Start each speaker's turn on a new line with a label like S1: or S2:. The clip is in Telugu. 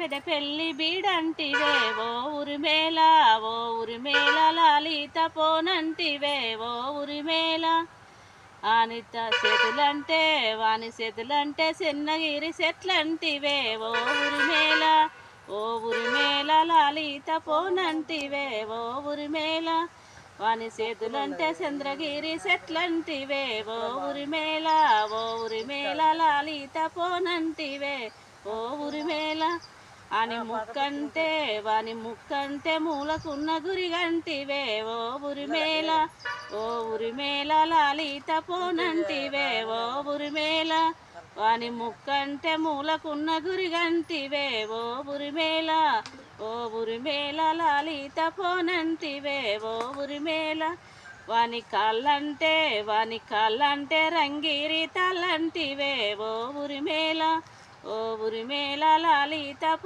S1: పెళ్లి బీడంటివే ఓ ఉరిమేల, ఓ ఉరిమేల లాలిత పోనంటివే ఓ ఉరిమేల. ఆనిత చేతులంటే వాని చేతులంటే చిన్నగిరి చెట్లంటివే ఓ ఉరిమేల, ఓ ఉరిమేల లాలిత పోనంటివే ఓ ఉరిమేల. వాని చేతులంటే చంద్రగిరి చెట్లంటివే ఓ ఉరిమేల, ఓ ఉరిమేల లాలిత పోనంటివే ఓ ఉరిమేల. అని ముక్కంటే వాని ముక్కంటే మూలకున్న గురిగంటివే ఓ ఉరిమేల, ఓ ఉరిమేల లాలిత పోనంటివే ఓ ఉరిమేల. వాని ముక్కంటే మూలకున్న గురిగంటివే ఓ ఉరిమేల, ఓ ఉరిమేల లాలిత పోనంటివే ఓ ఉరిమేల. వాని కాళ్ళంటే రంగిరి తల్లంటివే ఓ ఉరిమేల, ఓ ఉరిమేల లాలిత